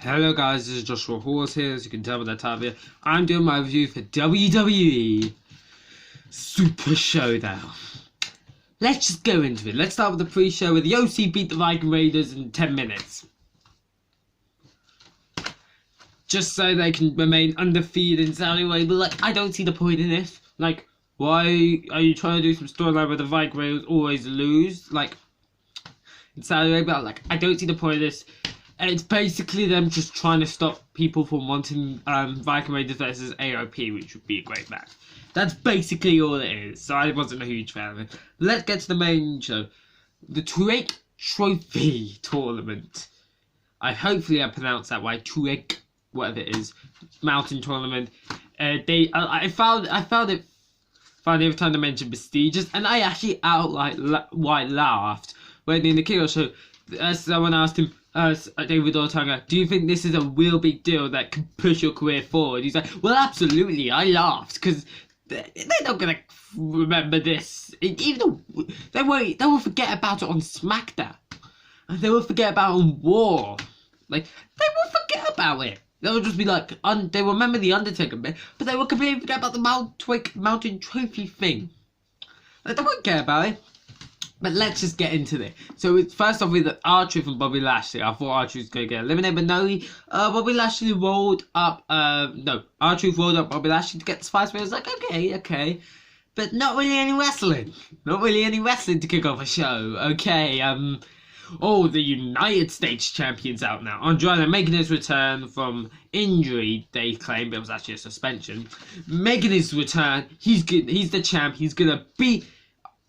Hello guys, this is Joshua Horse here, as you can tell by the title here. I'm doing my review for WWE Supershowdown. Let's just go into it. Let's start with the pre-show where the OC beat the Viking Raiders in 10 minutes. Just so they can remain undefeated in Saudi Arabia. Like, I don't see the point in this. Like, why are you trying to do some storyline where the Viking Raiders always lose? Like, in Saudi Arabia, like, I don't see the point of this. And it's basically them just trying to stop people from wanting Viking Raiders versus AOP, which would be a great match. That's basically all it is. So I wasn't a huge fan of it. Let's get to the main show. The Tuareg Trophy Tournament. Hopefully I pronounced that right. Tuareg, whatever it is, mountain tournament. I found it funny every time they mentioned prestigious, and I actually outright laughed when in the kickoff show, someone asked him, David Ortega, do you think this is a real big deal that can push your career forward? He's like, well, absolutely. I laughed because they're not gonna remember this. Even though they will forget about it on SmackDown, and they will forget about it on War. Like, they will forget about it. They'll just be like, they remember the Undertaker bit, but they will completely forget about the Mountain Trophy thing. Like, they won't care about it. But let's just get into it. So it's first off with R-Truth and Bobby Lashley. I thought R-Truth was going to get eliminated, but no, Bobby Lashley rolled up, R-Truth rolled up Bobby Lashley to get the Spice. But I was like, okay. But not really any wrestling. Not really any wrestling to kick off a show. Okay, the United States Champion's out now. Andrade making his return from injury, they claim, but it was actually a suspension. Making his return, he's the champ, he's going to beat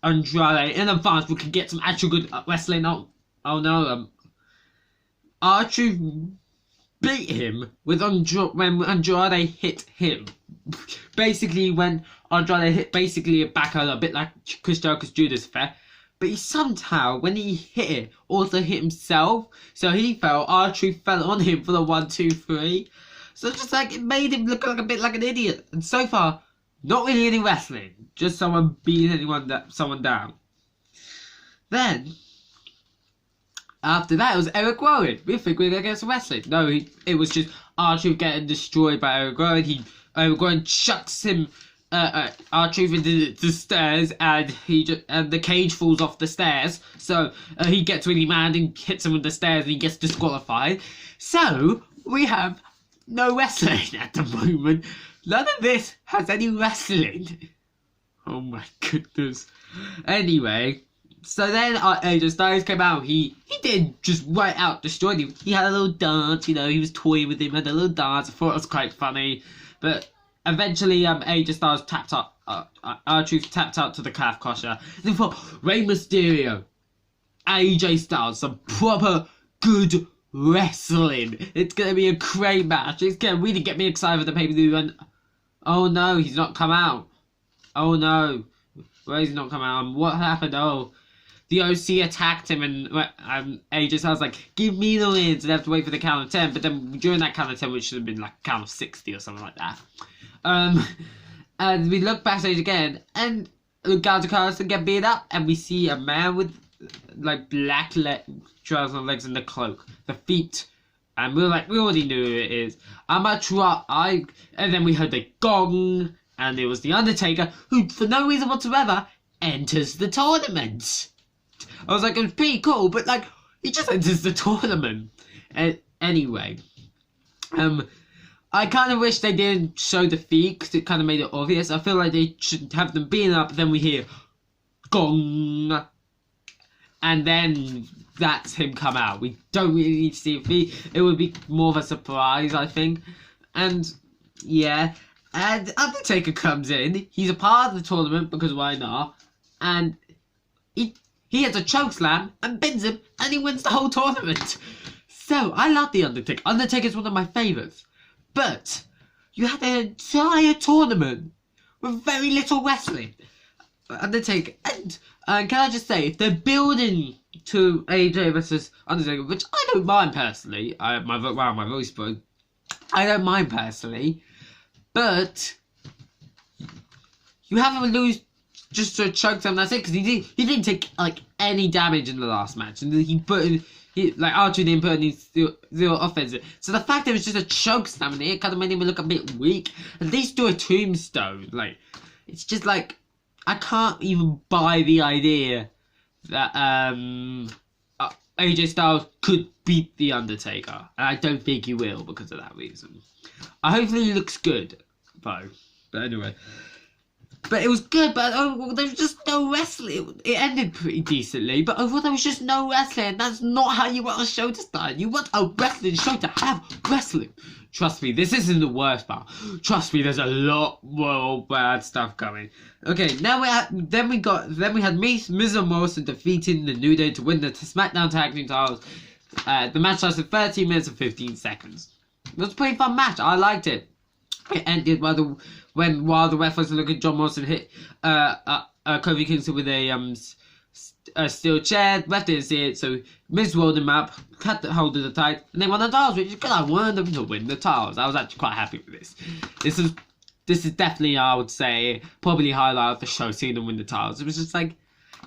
Andrade in advance. We could get some actual good wrestling. Oh no, R-Truth beat him with when Andrade hit him. Basically, when Andrade hit basically a backhand, a bit like Chris Jericho's Judas Affair. But he somehow, when he hit it, also hit himself. So he fell. R-Truth fell on him for the 1, 2, 3. So just like it made him look like a bit like an idiot. And so far, not really any wrestling, just someone beating someone down. Then, after that, it was Eric Rowan. We think we're going to get some wrestling. No, it was just R-Truth getting destroyed by Eric Rowan. Eric Rowan chucks him, R-Truth into the stairs, and the cage falls off the stairs. So he gets really mad and hits him with the stairs, and he gets disqualified. So we have no wrestling at the moment. None of this has any wrestling. Oh my goodness. Anyway, so then AJ Styles came out. He did just right out destroy him. He had a little dance, he was toying with him, had a little dance. I thought it was quite funny. But eventually AJ Styles tapped up, R-Truth tapped out to the calf crusher. Then for Rey Mysterio, AJ Styles, some proper good wrestling. It's going to be a great match. It's going to really get me excited for the pay-per-view. And oh no, he's not come out. Oh no, Ray's not come out. What happened? Oh, the OC attacked him, and AJ Styles like, give me the wins, and they have to wait for the count of 10. But then during that count of 10, which should have been like count of 60 or something like that, and we look backstage again, and Garza Carlson get beat up, and we see a man with like black trousers on legs and the cloak, the feet. And we already knew who it is. And then we heard the gong, and it was the Undertaker, who, for no reason whatsoever, enters the tournament. I was like, it was pretty cool, but like, he just enters the tournament. Anyway, I kind of wish they didn't show the feet, because it kind of made it obvious. I feel like they should have them beating up, then we hear gong, and then that's him come out. We don't really need to see a feet. It would be more of a surprise, I think. And yeah, and Undertaker comes in. He's a part of the tournament because why not? And he hits a choke slam and pins him, and he wins the whole tournament. So I love the Undertaker. Undertaker's one of my favourites. But you had an entire tournament with very little wrestling. Undertaker, and can I just say, if they're building to AJ versus Undertaker, which I don't mind personally, my voice broke. I don't mind personally, but you have him lose just to choke him. That's it, because he didn't take like any damage in the last match, and he put in R-Truth didn't put any zero offense. So the fact that it was just a choke slam in it kind of made him look a bit weak. At least do a tombstone. Like, it's just like, I can't even buy the idea that AJ Styles could beat The Undertaker. And I don't think he will because of that reason. Hopefully he looks good, though. But anyway. But it was good, but there was just no wrestling. It ended pretty decently, but overall there was just no wrestling. That's not how you want a show to start. You want a wrestling show to have wrestling. Trust me, this isn't the worst part. Trust me, there's a lot more bad stuff coming. Okay, now we had Miz and Morrison defeating the New Day to win the SmackDown Tag Team titles. The match lasted 13 minutes and 15 seconds. It was a pretty fun match. I liked it. It ended while the ref was looking. John Morrison hit Kofi Kingston with a steel chair. Ref didn't see it, so Miz rolled him up, cut the hold of the titles, and they won the titles, which is good. I wanted them to win the titles. I was actually quite happy with this. This is definitely, I would say, probably highlight of the show, seeing them win the titles. It was just like,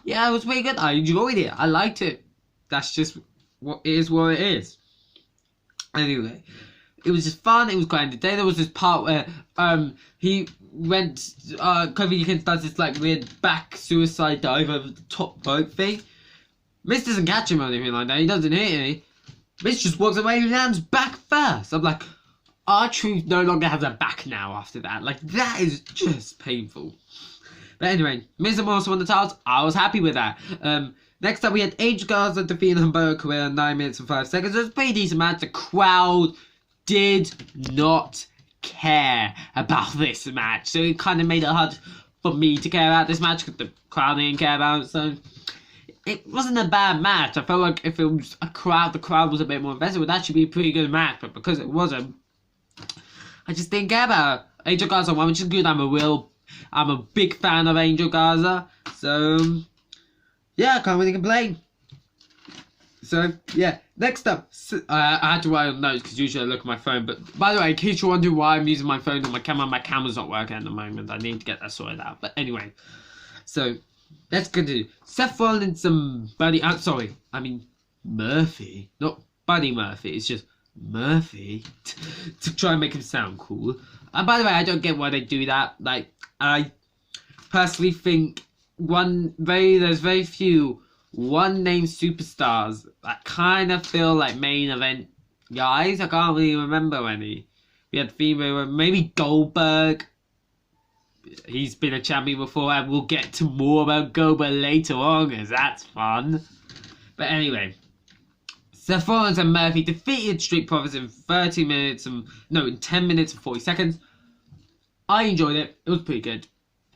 yeah, it was pretty good. I enjoyed it. I liked it. That's just what it is. Anyway. It was just fun, it was quite entertaining. There was this part where he went, Kofi Kingston does this like weird back suicide dive over the top rope thing. Miz doesn't catch him or anything like that, he doesn't hit any. Miz just walks away and lands back first. I'm like, R-Truth no longer has a back now after that. Like, that is just painful. But anyway, Miz and Morrison won the titles. I was happy with that. Next up we had Angel Garza defeating Humberto Carrera in 9 minutes and 5 seconds. It was a pretty decent match. The crowd did not care about this match, so it kind of made it hard for me to care about this match because the crowd didn't care about it. So it wasn't a bad match. I felt like if it was the crowd was a bit more invested, it would actually be a pretty good match, but because it wasn't, I just didn't care about it. Angel Garza won, which is good. I'm a big fan of Angel Garza, so yeah, I can't really complain. So, yeah, next up, I had to write on notes because usually I look at my phone. But, by the way, in case you're wondering why I'm using my phone on my camera's not working at the moment. I need to get that sorted out. But anyway, so, let's continue. Seth Rollins and Murphy. Not Buddy Murphy, it's just Murphy. To try and make him sound cool. And by the way, I don't get why they do that. Like, I personally think there's very few one-name superstars that kind of feel like main event guys. I can't really remember any. We had female, maybe Goldberg. He's been a champion before, and we'll get to more about Goldberg later on, because that's fun. But anyway, Seth Rollins and Murphy defeated Street Profits in 10 minutes and 40 seconds. I enjoyed it. It was pretty good.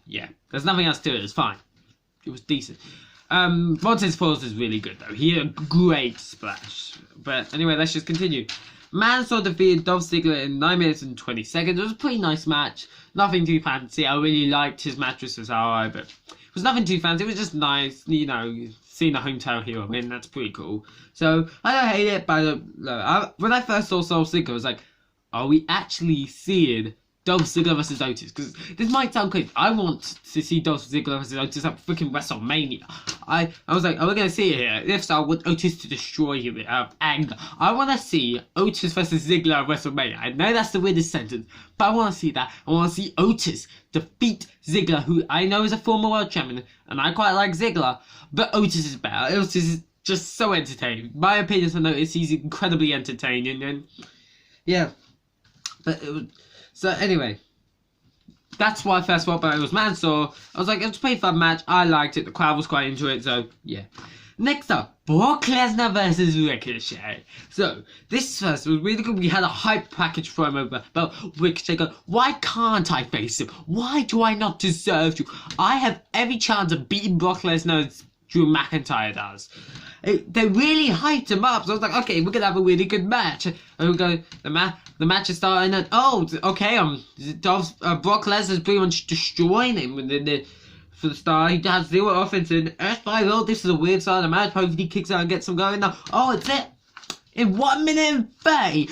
Yeah, there's nothing else to it. It was fine. It was decent. Montez Ford is really good though. He had a great splash. But anyway, let's just continue. Mansoor defeated Dolph Ziggler in 9 minutes and 20 seconds. It was a pretty nice match. Nothing too fancy. I really liked his mattress as alright, but it was nothing too fancy. It was just nice, you know, seeing a hometown hero win. That's pretty cool. So I don't hate it, but when I first saw Dolph Ziggler, I was like, are we actually seeing Dolph Ziggler versus Otis? Because this might sound crazy. I want to see Dolph Ziggler versus Otis at freaking WrestleMania. I was like, are we going to see it here? If so, I want Otis to destroy him out of anger. I want to see Otis versus Ziggler at WrestleMania. I know that's the weirdest sentence, but I want to see that. I want to see Otis defeat Ziggler, who I know is a former world champion, and I quite like Ziggler, but Otis is better. Otis is just so entertaining. My opinion on Otis, he's incredibly entertaining, and yeah. But it was... So anyway, that's why I first thought about it was Mansoor. I was like, it was a pretty fun match. I liked it. The crowd was quite into it. So yeah. Next up, Brock Lesnar versus Ricochet. So this first was really good. We had a hype package promo about Ricochet going, why can't I face him? Why do I not deserve you? I have every chance of beating Brock Lesnar as Drew McIntyre does. They really hyped him up. So I was like, okay, we're going to have a really good match. And we go, the match is starting and, oh, okay, Brock Lesnar's pretty much destroying him for the start. He has zero offense in F5. Oh, this is a weird side of the match. Hopefully he kicks out and gets him going now. Oh, it's it. In 1 minute and 30,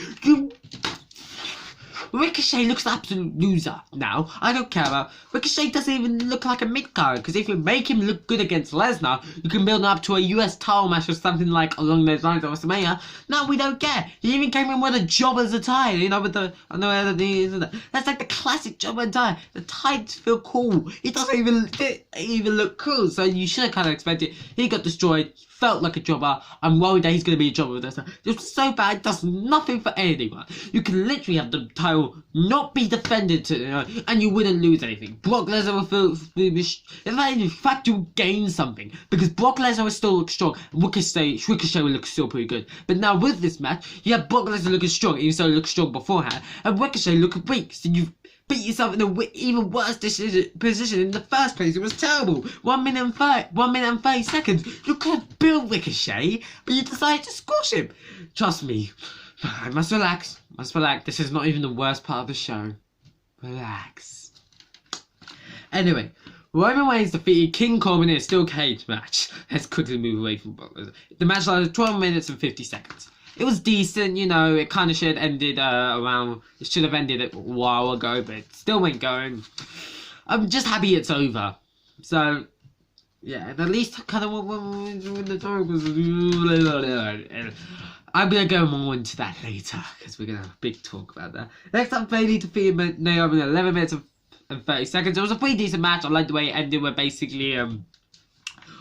Ricochet looks an absolute loser now. I don't care about Ricochet. Doesn't even look like a mid-card, because if you make him look good against Lesnar, you can build him up to a US title match or something like along those lines at WrestleMania. No, we don't care. He even came in with a jobber's attire, you know, with the that's like the classic jobber attire. The tights feel cool. It doesn't even look cool. So you should have kind of expected. He got destroyed. Felt like a jobber. I'm worried that he's going to be a jobber with this. It's so bad, it does nothing for anyone. You can literally have the title not be defended, and you wouldn't lose anything. Brock Lesnar will feel, in fact, you'll gain something, because Brock Lesnar will still look strong. Ricochet will look still pretty good. But now with this match, you have Brock Lesnar looking strong, even though he looked strong beforehand, and Ricochet looking weak. So you've beat yourself in an even worse position in the first place. It was terrible. 1 minute and 30 seconds. You could have built Ricochet, but you decided to squash him. Trust me. I must relax. This is not even the worst part of the show. Relax. Anyway, Roman Reigns defeated King Corbin in a steel cage match. Let's quickly move away from Brock Lesnar. The match lasted 12 minutes and 50 seconds. It was decent, you know, it kind of should have ended it should have ended a while ago, but it still went going. I'm just happy it's over. So, yeah, and at least kind of when the talk was... I'm going to go more into that later, because we're going to have a big talk about that. Next up, Bayley defeated Naomi in 11 minutes and 30 seconds. It was a pretty decent match. I liked the way it ended, where basically,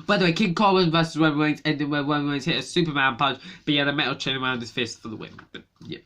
by the way, King Corbin versus Roman Reigns ended where Roman Reigns hit a Superman punch, but he had a metal chain around his fist for the win. But yeah,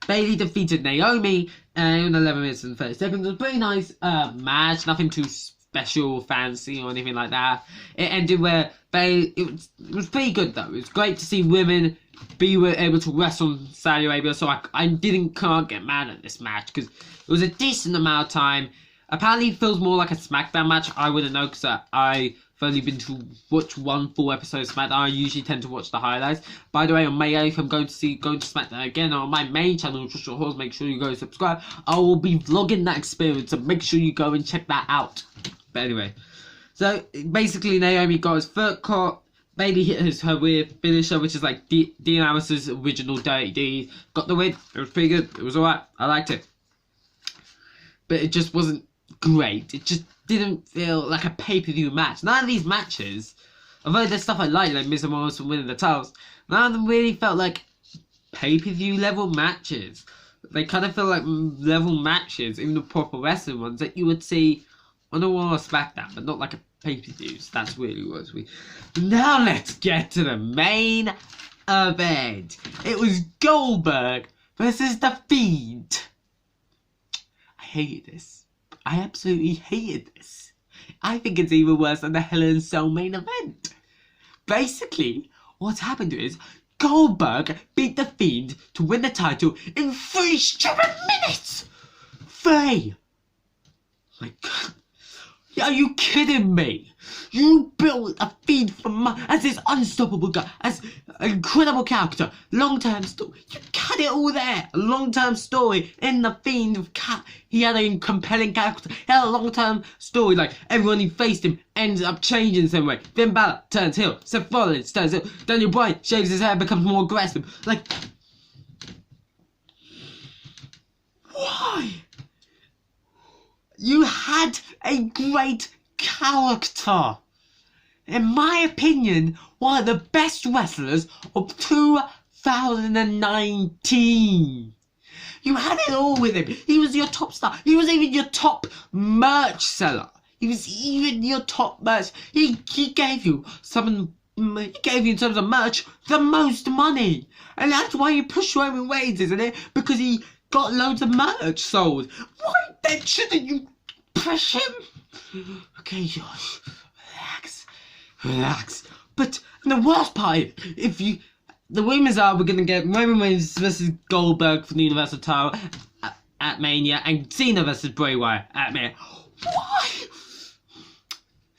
Bayley defeated Naomi in 11 minutes and 30 seconds. It was a pretty nice match, nothing too special, fancy, or anything like that. It ended where it was pretty good though. It was great to see women be able to wrestle in Saudi Arabia, so I can't get mad at this match, because it was a decent amount of time. Apparently it feels more like a SmackDown match. I wouldn't know, because I've only been to watch one full episode of SmackDown. I usually tend to watch the highlights. By the way, on May 8th, I'm going to SmackDown again on my main channel, Joshua Halls. Make sure you go subscribe. I will be vlogging that experience, so make sure you go and check that out. But anyway, so basically Naomi got his foot caught. Bayley hit her weird finisher, which is like Dean Ambrose' original Dirty D. Got the win. It was pretty good. It was alright. I liked it. But it just wasn't great. It just didn't feel like a pay-per-view match. None of these matches, although there's stuff I like Miz and Morris from winning the titles, none of them really felt like pay-per-view level matches. They kind of feel like level matches, even the proper wrestling ones that you would see on a Raw or SmackDown, but not like a pay-per-view. So that's really what we. Now let's get to the main event. It was Goldberg versus The Fiend. I hated this. I absolutely hated this. I think it's even worse than the Hell in a Cell main event. Basically, what's happened is Goldberg beat The Fiend to win the title in 3 stupid minutes. 3. My God. Are you kidding me? You built a Fiend as this unstoppable guy, as an incredible character, long-term story. You cut it all there. A long-term story in the Fiend. He had a compelling character. He had a long-term story. Like everyone who faced him ends up changing in some way. Finn Balor turns heel. Seth Rollins turns heel. Daniel Bryan shaves his hair, becomes more aggressive. Like, why? You had a great character. In my opinion, one of the best wrestlers of 2019. You had it all with him. He was your top star. He was even your top merch seller. He was even your top merch. He gave you in terms of merch the most money. And that's why you push Roman Reigns, isn't it? Because he got loads of merch sold. Why then shouldn't you push him? Okay, Josh, relax. But the worst part, the rumors are we're gonna get Roman Reigns versus Goldberg for the Universal title at Mania, and Cena versus Bray Wyatt at Mania. Why?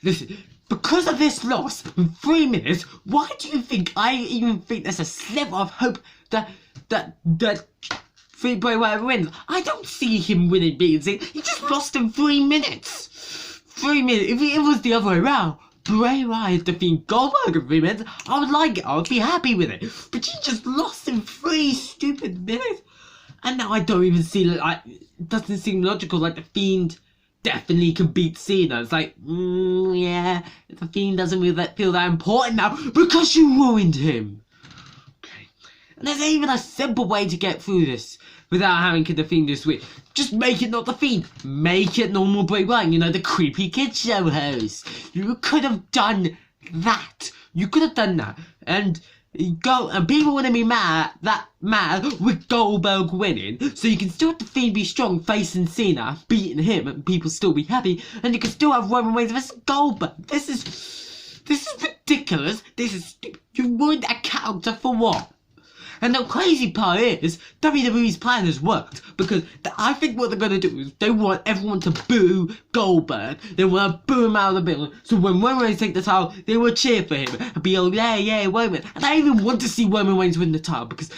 Listen, because of this loss in 3 minutes, why do you think I even think there's a sliver of hope that Bray Wyatt wins? I don't see him winning, beating Cena. He just lost in 3 minutes. 3 minutes. If it was the other way around, Bray Wyatt defeating Goldberg in 3 minutes, I would like it. I would be happy with it. But he just lost in 3 stupid minutes. And now I don't even see, like, it doesn't seem logical. Like, the Fiend definitely can beat Cena. It's like, yeah, the Fiend doesn't really feel that important now because you ruined him. Okay. And there's even a simple way to get through this without having the Fiend this week. Just make it not the Fiend. Make it normal Bray Wyatt, you know, the creepy kids show host. You could have done that. You could have done that. And people wouldn't be mad with Goldberg winning. So you can still have the Fiend be strong facing Cena, beating him, and people still be happy. And you can still have Roman Reigns versus Goldberg. This is ridiculous. This is stupid. You ruined a character for what? And the crazy part is, WWE's plan has worked, because I think what they're going to do is they want everyone to boo Goldberg. They want to boo him out of the building. So when Roman Reigns takes the title, they will cheer for him and be all, yeah, Roman. And I even want to see Roman Reigns win the title, because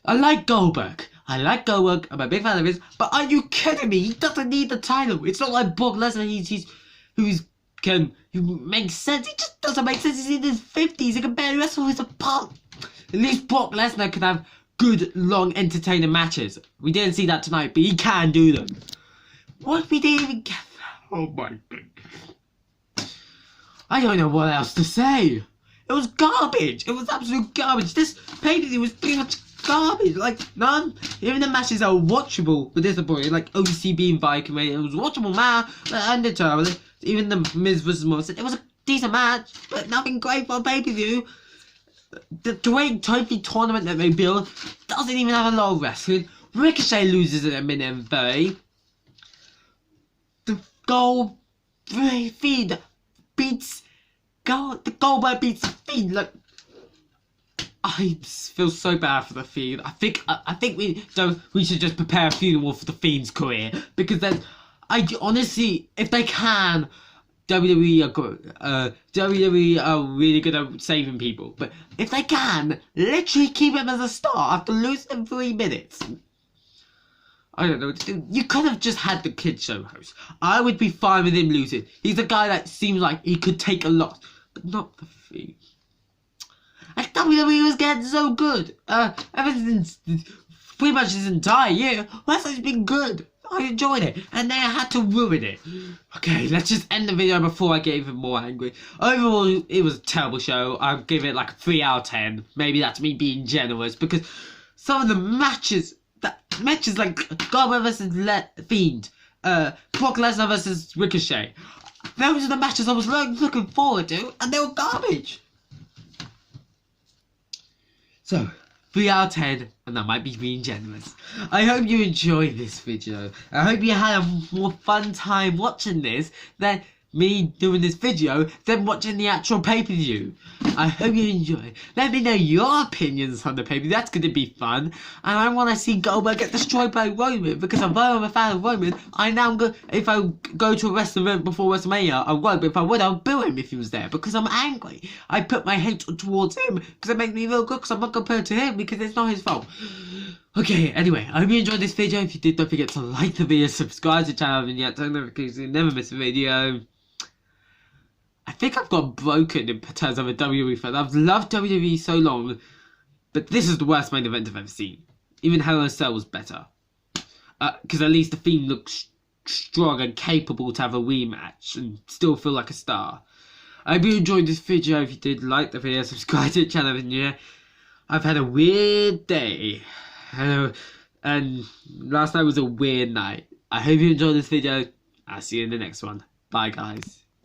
I like Goldberg. I'm a big fan of his, but are you kidding me? He doesn't need the title. It's not like Brock Lesnar, who makes sense. He just doesn't make sense. He's in his 50s. He can barely wrestle his opponent. At least Brock Lesnar can have good, long, entertaining matches. We didn't see that tonight, but he can do them. What we didn't even get? Oh my God. I don't know what else to say. It was garbage. It was absolute garbage. This pay-per-view was pretty much garbage. Like, none. Even the matches that were watchable were disappointing. Like, OCB and Viking, it was watchable, man. Undertale. Even the Miz vs. Morrison. It was a decent match, but nothing great for a pay-per-view. The great trophy tournament that they build doesn't even have a lot of wrestling. Ricochet loses in a minute and 30. The Fiend beats the Goldberg beats the Fiend. Like, I feel so bad for the Fiend. I think we should just prepare a funeral for the Fiend's career, because then I honestly, if they can. WWE are good. WWE are really good at saving people. But if they can, literally keep him as a star after losing in 3 minutes. I don't know what to do. You could have just had the kid show host. I would be fine with him losing. He's a guy that seems like he could take a loss. But not the Fiend. And WWE was getting so good. Ever since pretty much this entire year, wrestling's been good. I enjoyed it, and they had to ruin it. Okay, let's just end the video before I get even more angry. Overall, it was a terrible show. I'll give it like a 3 out of 10. Maybe that's me being generous, because some of the matches like Goldberg versus Fiend, Brock Lesnar versus Ricochet, those are the matches I was looking forward to, and they were garbage. So, 3 out of 10, and that might be being generous. I hope you enjoyed this video. I hope you had a more fun time watching this than me doing this video than watching the actual pay-per-view. I hope you enjoy. Let me know your opinions on the pay-per-view. That's going to be fun. And I want to see Goldberg get destroyed by Roman, because although I'm a fan of Roman, if I go to a wrestling event before WrestleMania, I won't. But if I would, I'll boo him if he was there, because I'm angry. I put my hate towards him because it makes me feel good, because I'm not compared to him, because it's not his fault. Okay, anyway, I hope you enjoyed this video. If you did, don't forget to like the video, subscribe to the channel, and yet turn notifications so you never miss a video. I think I've got broken in terms of a WWE fan. I've loved WWE so long, but this is the worst main event I've ever seen. Even Hell in a Cell was better. Because at least the Fiend looks strong and capable to have a rematch and still feel like a star. I hope you enjoyed this video. If you did, like the video, subscribe to the channel, and yeah, I've had a weird day. And last night was a weird night. I hope you enjoyed this video. I'll see you in the next one. Bye, guys.